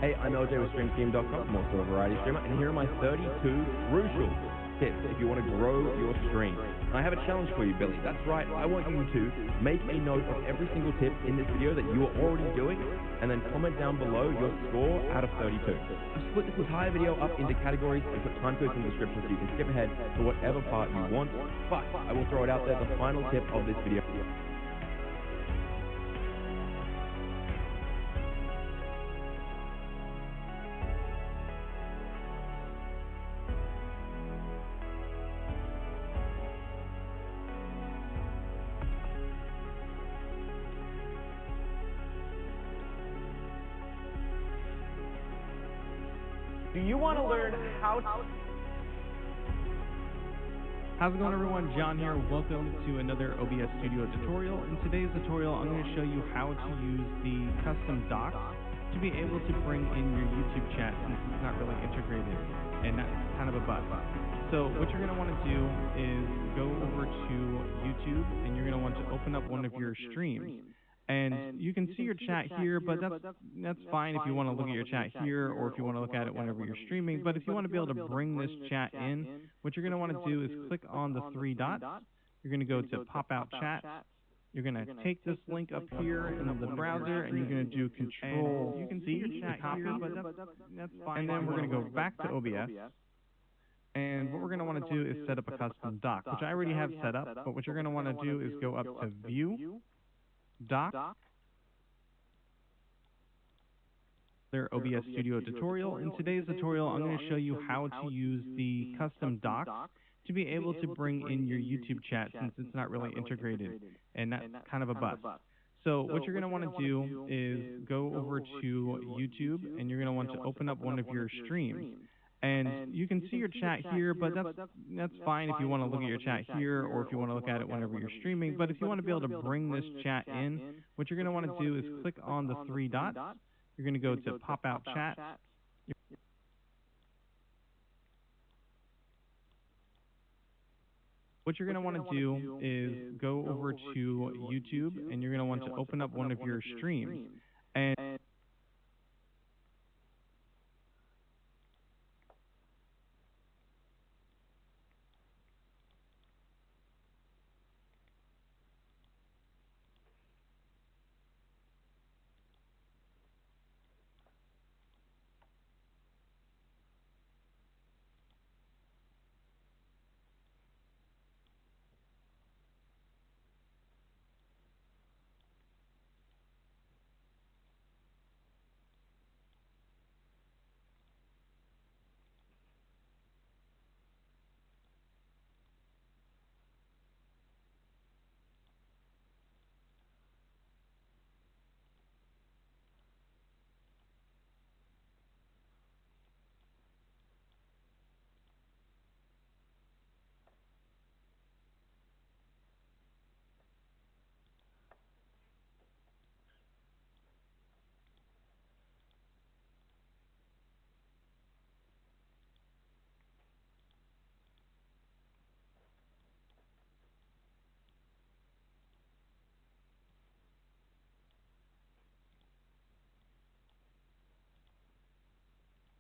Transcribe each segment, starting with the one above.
Hey, I'm LJ with StreamTeam.com. I'm also a variety streamer, and here are my 32 crucial tips if you want to grow your stream. And I have a challenge for you, Billy. That's right. I want you to make a note of every single tip in this video that you are already doing, and then comment down below your score out of 32. I've split this entire video up into categories and put time codes in the description so you can skip ahead to whatever part you want, but I will throw it out there, the final tip of this video. Do you want to learn how to... How's it going, everyone? John here. Welcome to another OBS Studio tutorial. In today's tutorial, I'm going to show you how to use the custom docs to be able to bring in your YouTube chat since it's not really integrated, and that's kind of a bug. So what you're going to want to do is go over to YouTube, and you're going to want to open up one of your streams. And you can see your chat here, but that's fine if you want to look at your chat here or if you want to look at it whenever you're streaming. But if you want to be able to bring this chat in, what you're going to want to do is click on the three dots. You're going to go to pop out chat. You're going to take this link up here in the browser, and you're going to do Control you can see your chat here, but that's fine. And then we're going to go back to OBS. And what we're going to want to do is set up a custom doc, which I already have set up. But what you're going to want to do is go up to View, Doc, their OBS Studio tutorial. In today's tutorial, I'm going to show you how to use the custom docs to be able to bring in your YouTube chat since it's not really integrated, and that's kind of a bust. So what you're going to want to do is go over to YouTube, and you're going to want to open up one of your streams. And you can see your chat here, but that's fine if you want to look at your chat here or if you want to look at it whenever you're streaming. But if you want to be able to bring this chat in, what you're going to want to do is click on the three dots. You're going to go to pop out chat. What you're going to want to do is go over to YouTube, and you're going to want to open up one of your streams.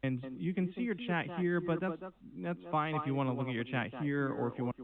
And you can see your chat here, but that's fine if you want to look at your chat here or if you want.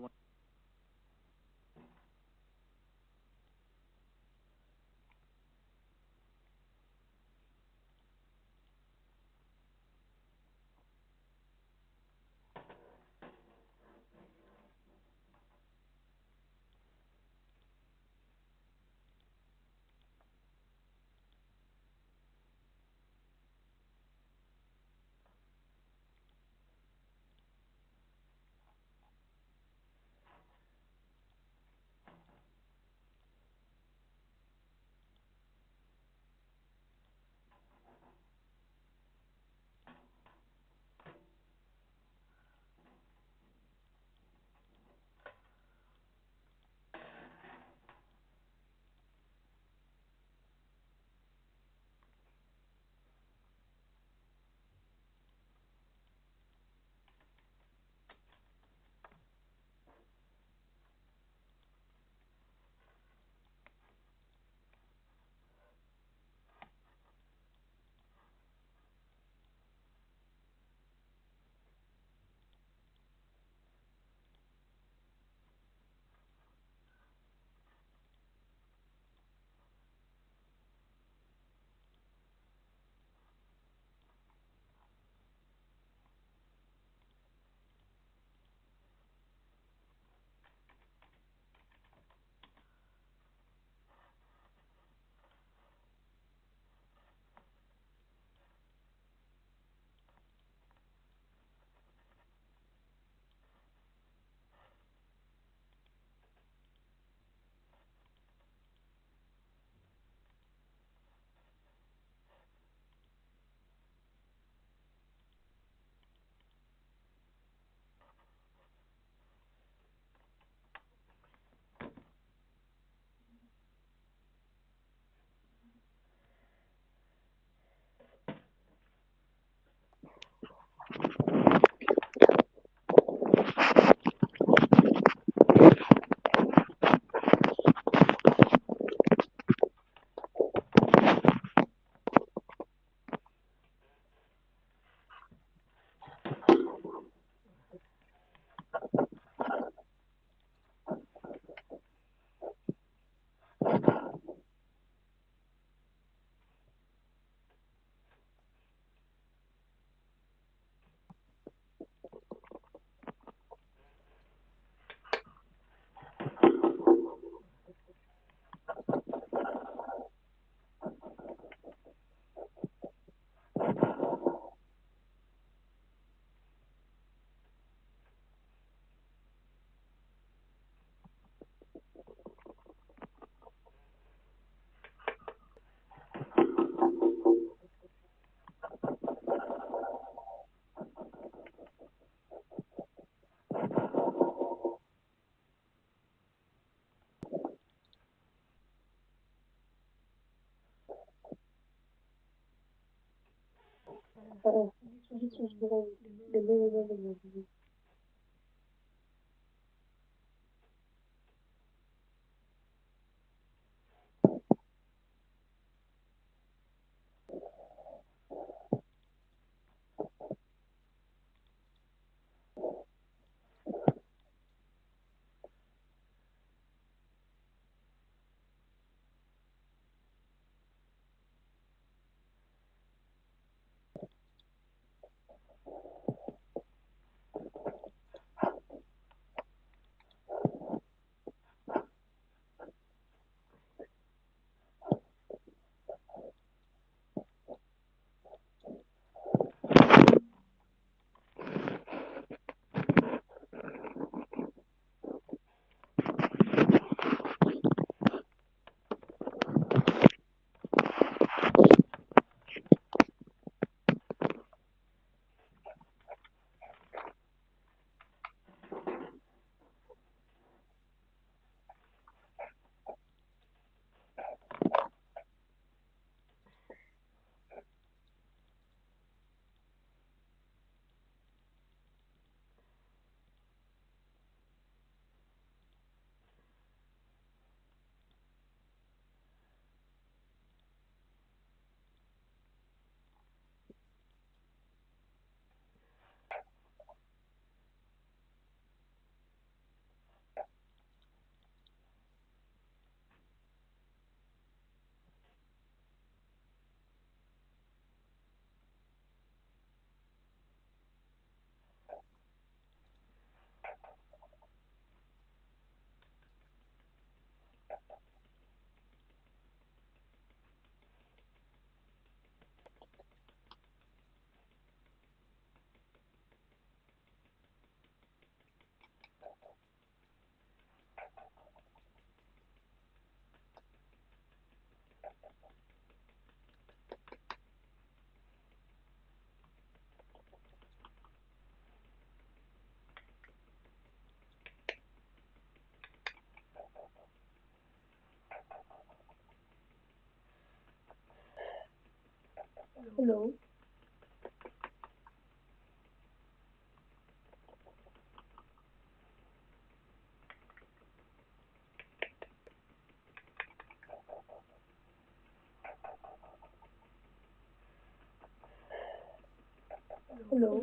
Uh, hello. Hello.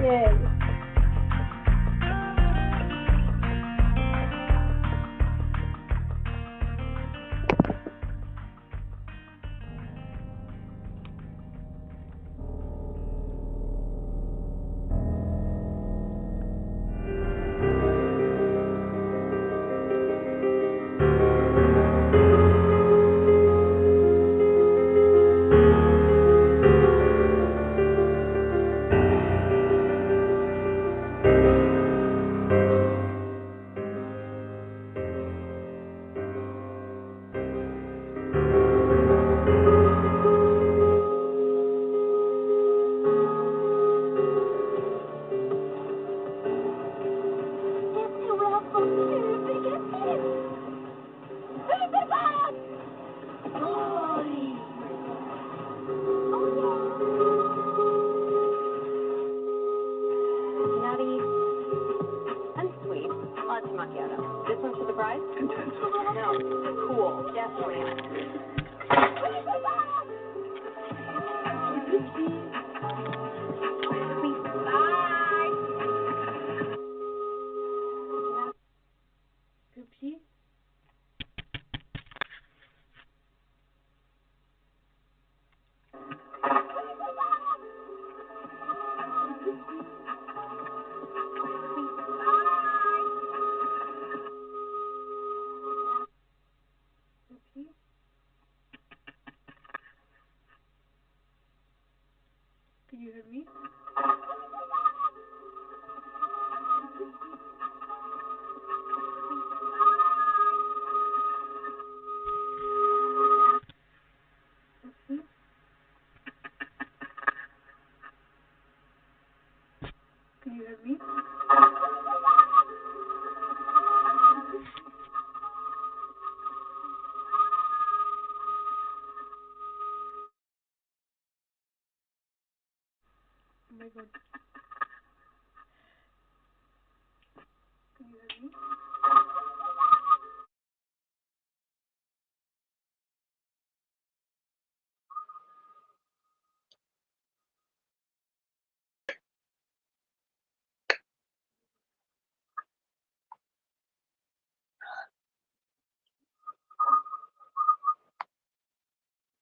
Yay. Natty, and sweet. Latte macchiato. This one's for the bride? Intense. No. Cool. Yes, Joanna.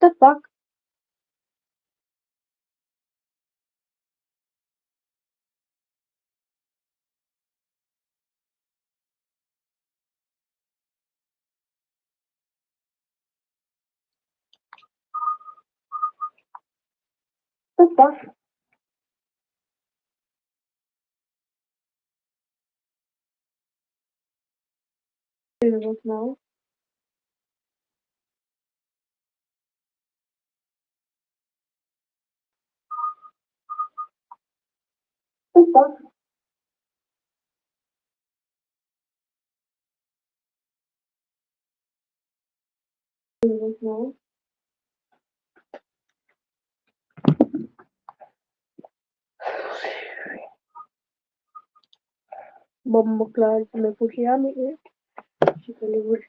The fuck? The fuck? Now. The fuck? Now. Bomba clar me pushiami she delivered.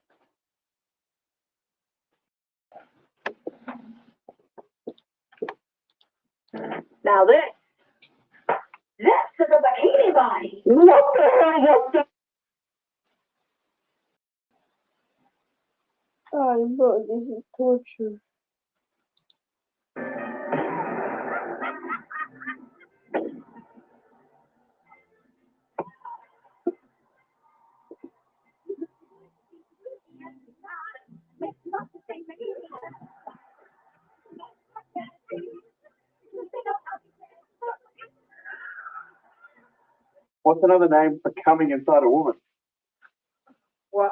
Now that's the bikini body. What the hell was that? Oh, bro, this is torture. What's another name for coming inside a woman? What?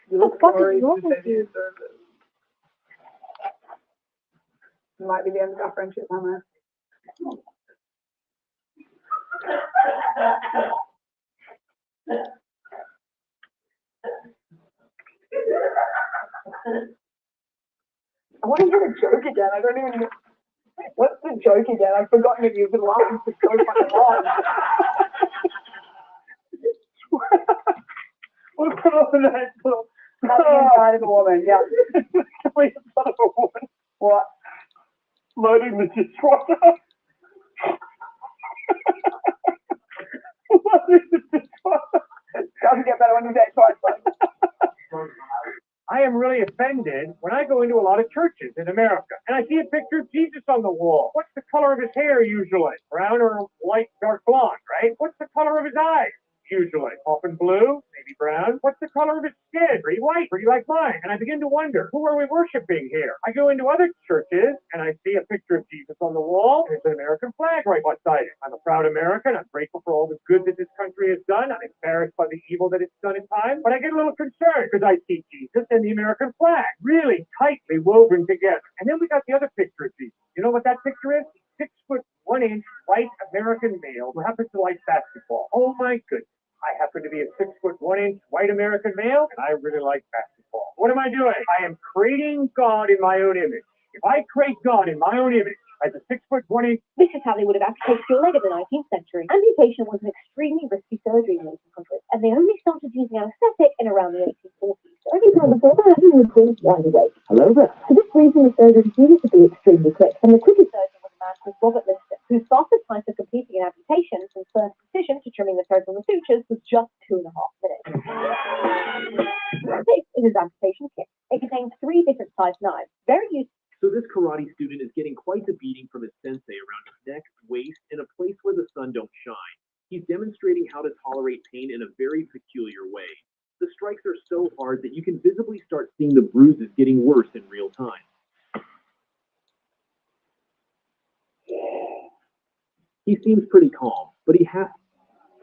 What the fuck is wrong with you? Might be the end of our friendship, Mama. I want to hear the joke again. I don't even know. What's the joke again? I've forgotten it. You've been laughing for so fucking long. We'll put on the next one. Coming inside of a woman, yeah. Coming inside of a woman. What? Loading the dishwasher. Loading the dishwasher. Doesn't get better when you say it twice, though. I am really offended when I go into a lot of churches in America and I see a picture of Jesus on the wall. What's the color of his hair usually? Brown or light, dark blonde, right? What's the color of his eyes? Usually. Often blue, maybe brown. What's the color of his skin? Pretty white, pretty like mine. And I begin to wonder, who are we worshiping here? I go into other churches and I see a picture of Jesus on the wall. There's an American flag right beside it. I'm a proud American. I'm grateful for all the good that this country has done. I'm embarrassed by the evil that it's done in time. But I get a little concerned because I see Jesus and the American flag really tightly woven together. And then we got the other picture of Jesus. You know what that picture is? 6'1" white American male who happens to like basketball. Oh my goodness. I happen to be a 6'1" white American male, and I really like basketball. What am I doing? I am creating God in my own image. If I create God in my own image as a 6'1" This is how they would have amputated your leg in the 19th century. Amputation was an extremely risky surgery in the 1800s, and they only started using anesthetic in around the 1840s. So every time before that, he was going to away. Hello there. For this reason, the surgery needed to be extremely quick, and the quickest surgeon was a man called Robert Lister, whose fastest time for completing an amputation from first incision to trimming the threads on the sutures was just 2.5 minutes. This is his amputation kit. It contains 3 different sized knives, very useful. So this karate student is getting quite the beating from his sensei around his neck, waist, and a place where the sun don't shine. He's demonstrating how to tolerate pain in a very peculiar way. The strikes are so hard that you can visibly start seeing the bruises getting worse in real time. He seems pretty calm, but he has...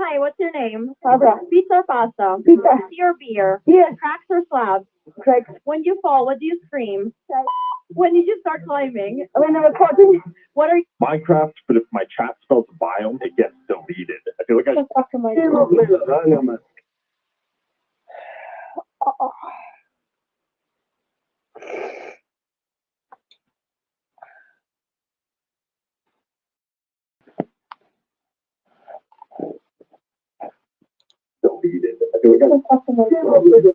Hi, what's your name? Barbara. Pizza or pasta? Pizza. Tea or beer? Yes. Cracks or slabs? Craig. When you fall, what do you scream? When did you start climbing? When I'm recording. What are you... Minecraft, but if my chat spells biome, it gets deleted. I feel like I The fuck am I doing? Oh. deleted. I feel like I The fuck am I doing?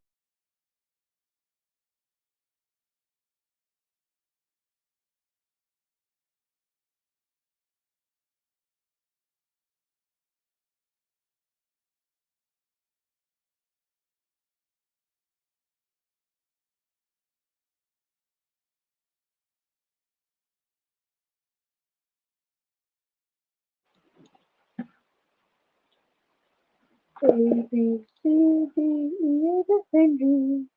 A, B, C, D, E, F, and G.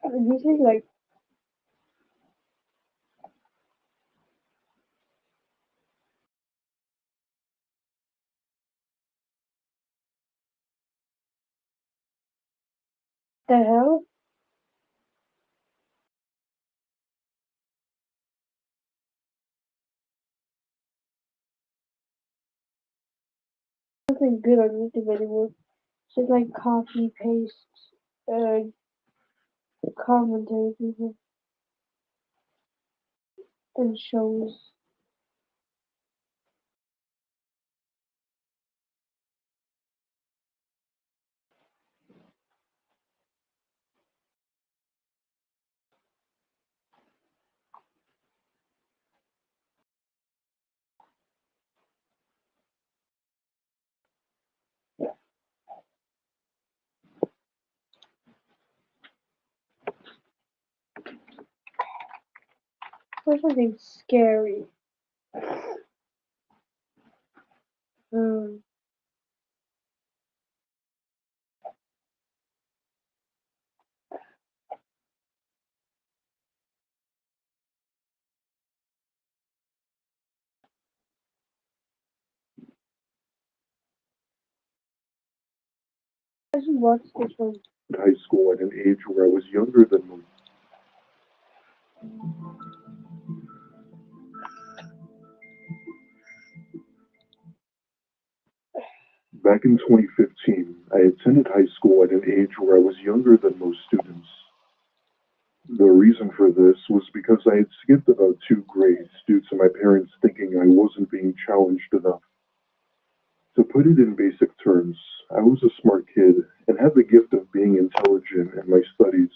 And usually, like, the hell? Nothing good on YouTube anymore. It's just like copy, paste, commentary people, and shows. What's something scary? Um, I just watched this one. High school at an age where I was younger than most. Back in 2015, I attended high school at an age where I was younger than most students. The reason for this was because I had skipped about 2 grades due to my parents thinking I wasn't being challenged enough. To put it in basic terms, I was a smart kid and had the gift of being intelligent in my studies.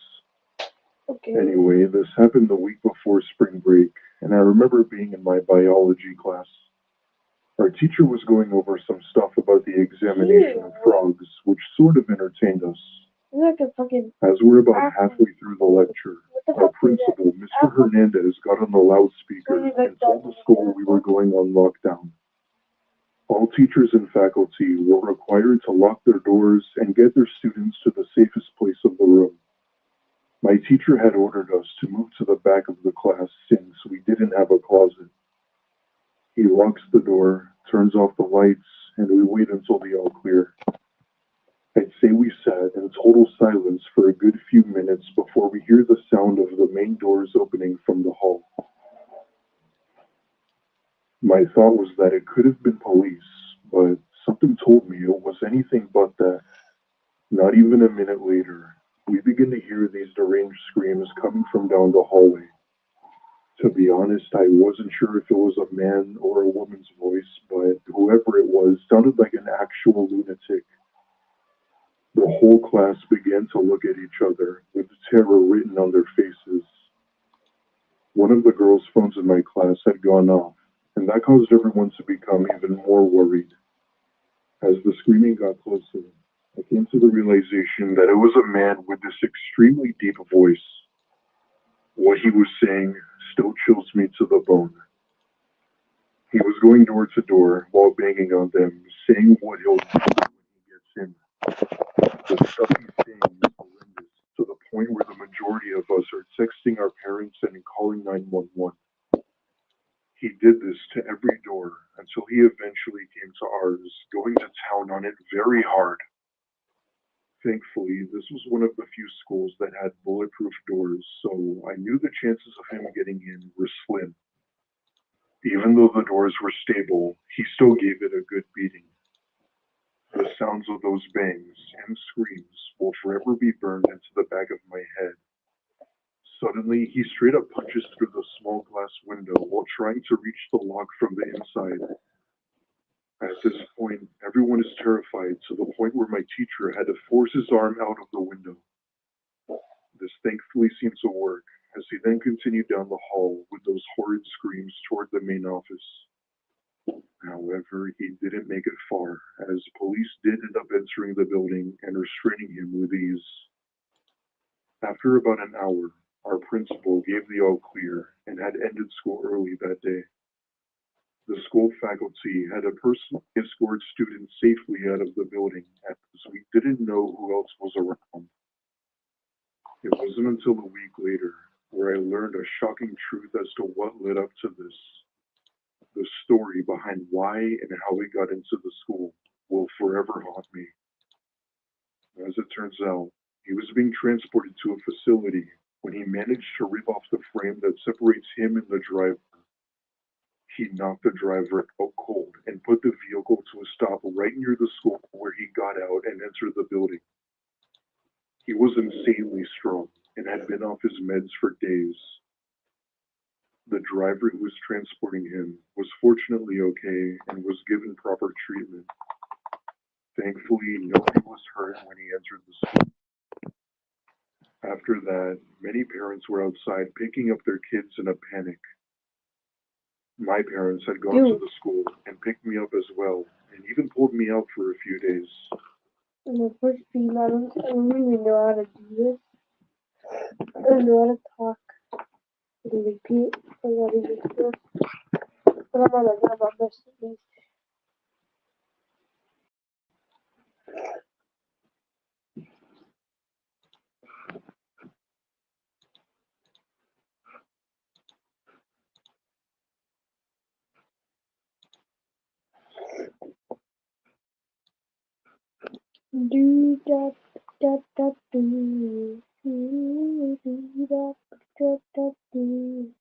Okay. Anyway, this happened the week before spring break, and I remember being in my biology class. Our teacher was going over some stuff about the examination of frogs, which sort of entertained us. It's like a fucking. As we're about halfway through the lecture, What the our fuck is that? principal, Mr. Hernandez, got on the loudspeaker and told the school we were going on lockdown. All teachers and faculty were required to lock their doors and get their students to the safest place of the room. My teacher had ordered us to move to the back of the class since we didn't have a closet. He locks the door, turns off the lights, and we wait until the all clear. I'd say we sat in total silence for a good few minutes before we hear the sound of the main doors opening from the hall. My thought was that it could have been police, but something told me it was anything but that. Not even a minute later, we begin to hear these deranged screams coming from down the hallway. To be honest, I wasn't sure if it was a man or a woman's voice, but whoever it was sounded like an actual lunatic. The whole class began to look at each other, with terror written on their faces. One of the girls' phones in my class had gone off, and that caused everyone to become even more worried. As the screaming got closer, I came to the realization that it was a man with this extremely deep voice. What he was saying still chills me to the bone. He was going door to door while banging on them, saying what he'll do when he gets in. The stuff he's saying is horrendous, to the point where the majority of us are texting our parents and calling 911. He did this to every door until he eventually came to ours, going to town on it very hard. Thankfully, this was one of the few schools that had bulletproof doors, so I knew the chances of him getting in were slim. Even though the doors were stable, he still gave it a good beating. The sounds of those bangs and screams will forever be burned into the back of my head. Suddenly, he straight up punches through the small glass window while trying to reach the lock from the inside. At this point, everyone is terrified to the point where my teacher had to force his arm out of the window. This thankfully seemed to work, as he then continued down the hall with those horrid screams toward the main office. However, he didn't make it far, as police did end up entering the building and restraining him with ease. After about an hour, our principal gave the all clear and had ended school early that day. school faculty had to personally escort students safely out of the building as we didn't know who else was around. It wasn't until a week later where I learned a shocking truth as to what led up to this. The story behind why and how we got into the school will forever haunt me. As it turns out, he was being transported to a facility when he managed to rip off the frame that separates him and the driver. He knocked the driver out cold and put the vehicle to a stop right near the school where he got out and entered the building. He was insanely strong and had been off his meds for days. The driver who was transporting him was fortunately okay and was given proper treatment. Thankfully, nobody was hurt when he entered the school. After that, many parents were outside picking up their kids in a panic. My parents had gone to the school and picked me up as well, and even pulled me out for a few days. In the first few I don't really know how to do this. I don't know how to talk and repeat or how to do this. But I'm on my best at least. Do da da da do da da da do.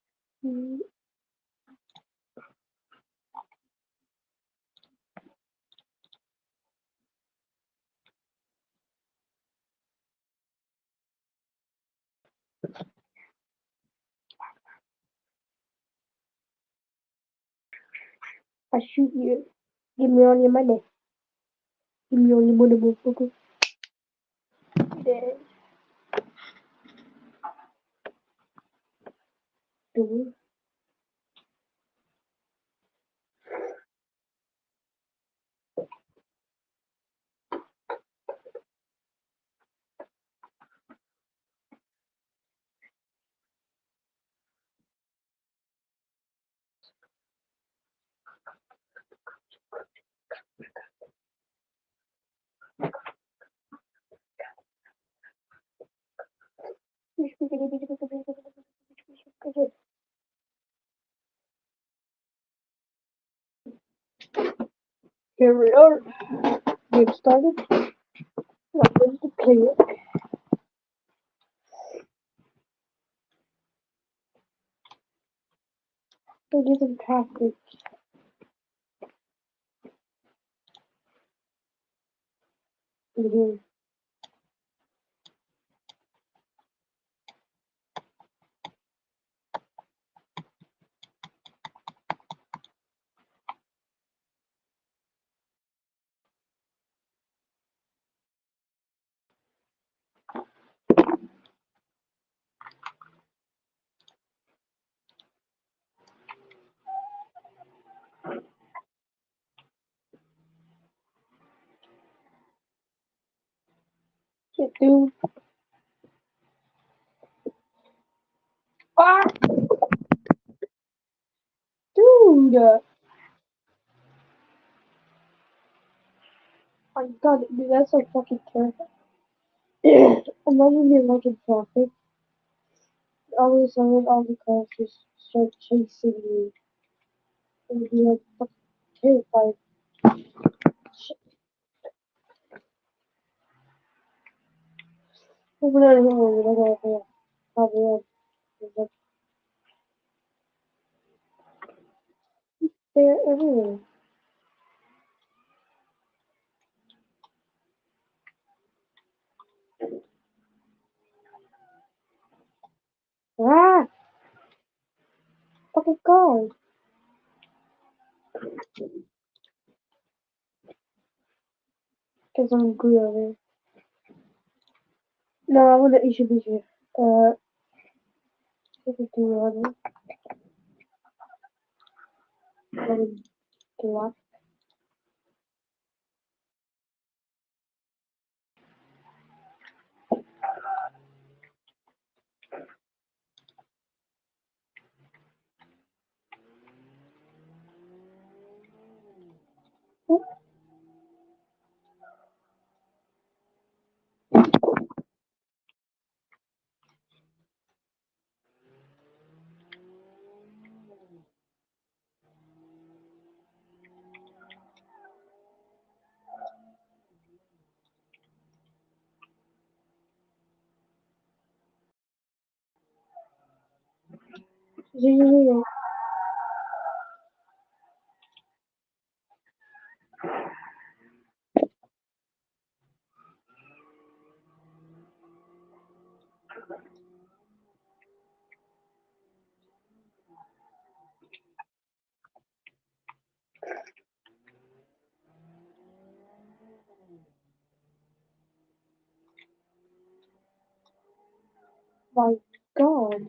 I shoot you. Give me all your money. Give me all your money, motherfucker. There. Do. Here we are. Game started. Not ready to play it. We'll do some traffic. In here. Shit, dude. Ah! Dude! My god, dude, that's so fucking terrifying. Imagine being like in traffic. All of a sudden, all the cars just start chasing you. And you'd be like fucking terrified. Shit. We're not here, we're not here. Probably like, they're everywhere. Ah! Fucking cars. Because I'm good over it. No, I want to issue this here. If it's too hard. What? Zero. My God.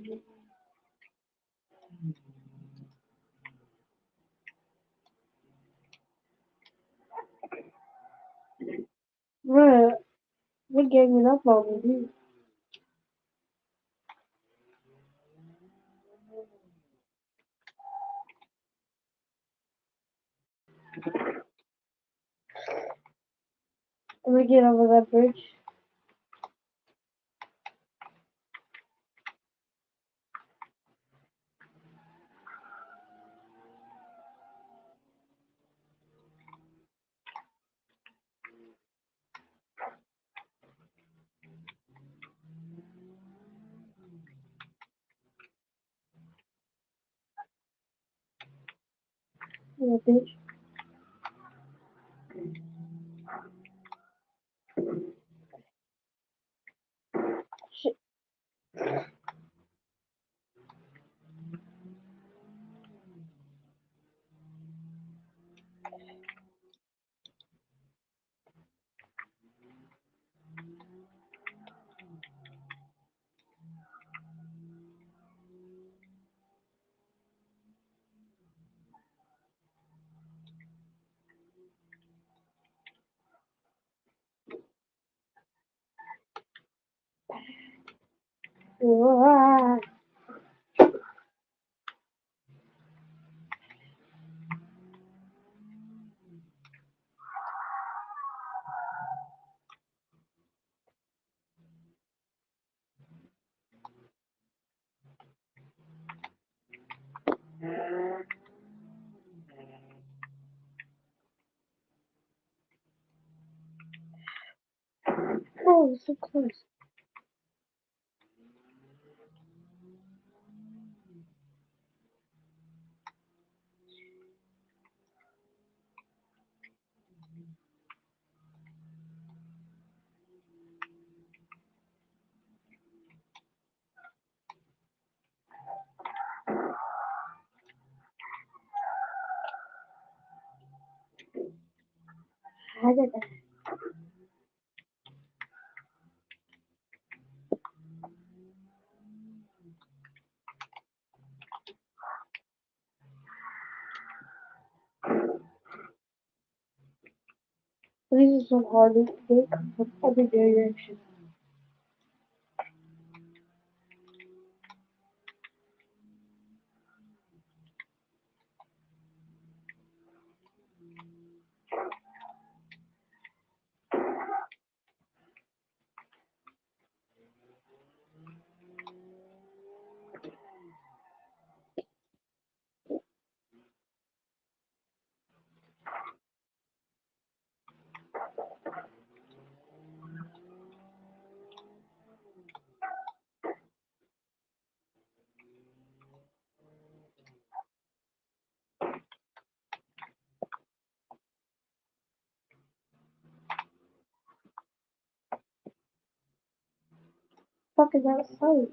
Bruh, we're ganging up on me, dude. Let me get over that bridge. Yeah, bitch. Shit. Ah. Oh, so close. I did that. These are so hard. They come from every direction. Fuck is outside?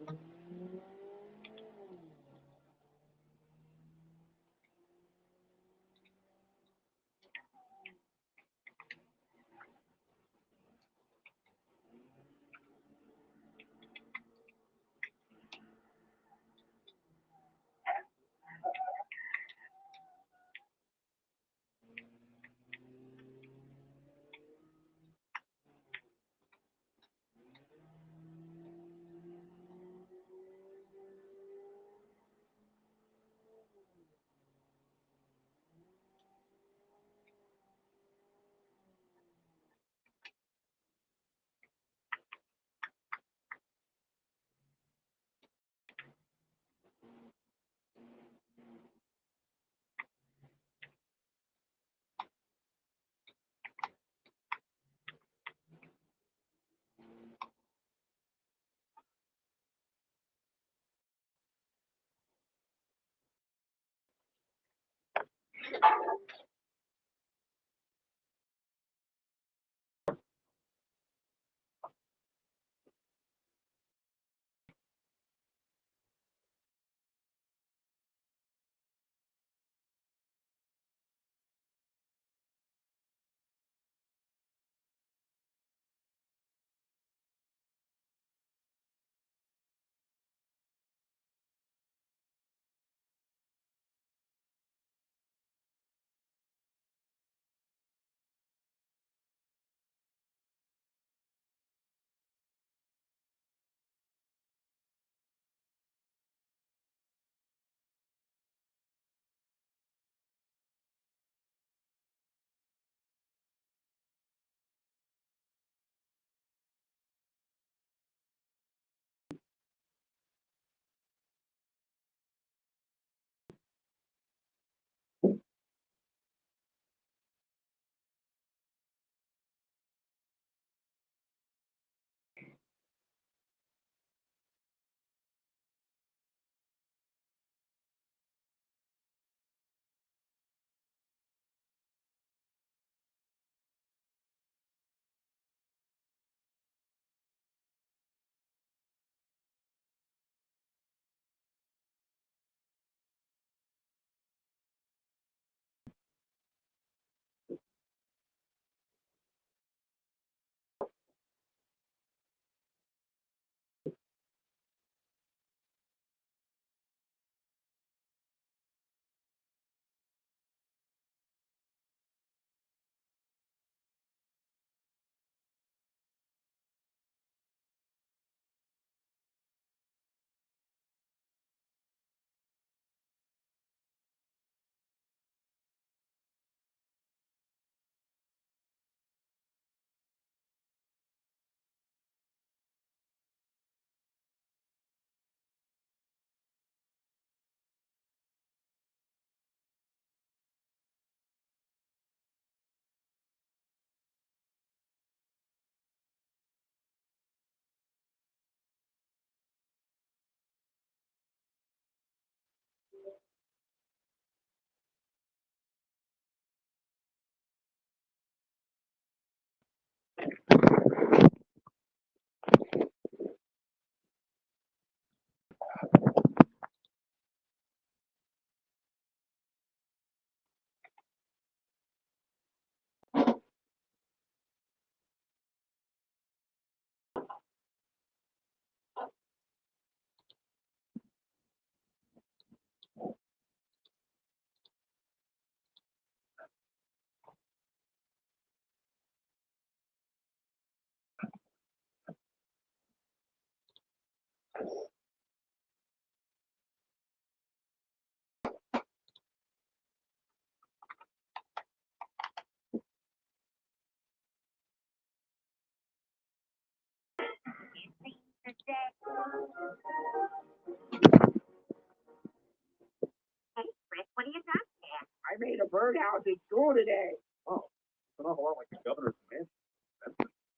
What are you talking about? I made a birdhouse at school today. Oh, it's an awful lot like the governor's mansion.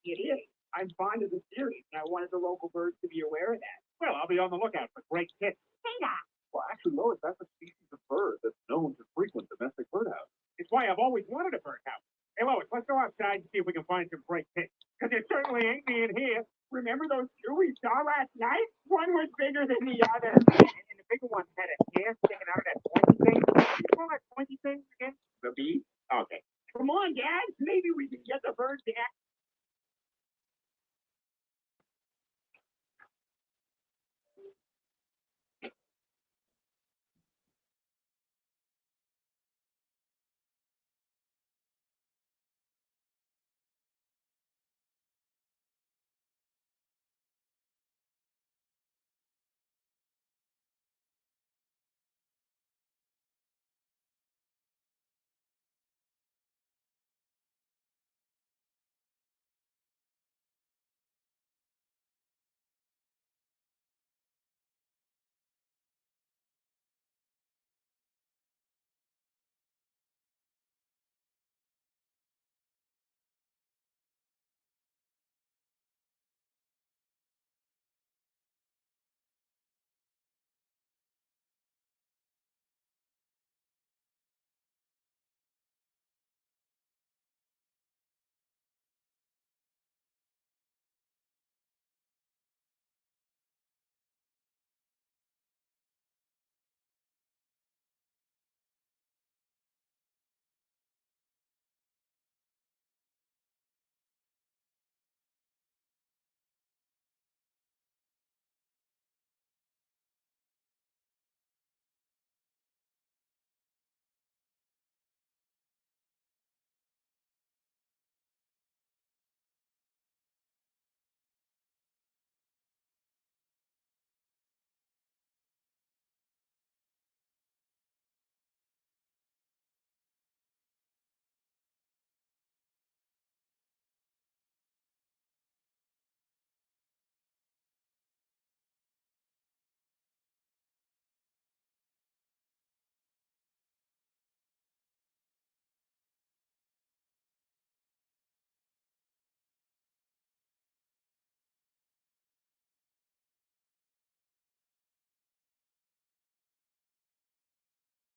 It is. I'm fond of the series, and I wanted the local birds to be aware of that. Well, I'll be on the lookout for great kits. Say that. Well, actually, Lois, that's a species of bird that's known to frequent domestic birdhouses. It's why I've always wanted a birdhouse. Hey, Lois, let's go outside and see if we can find some great kits. Because there certainly ain't me in here. Remember those two we saw last night? One was bigger than the other. And the bigger one had a hair sticking out of that pointy thing. What do you call that pointy thing again? The bee? Okay. Come on, Dad. Maybe we can get the birds to act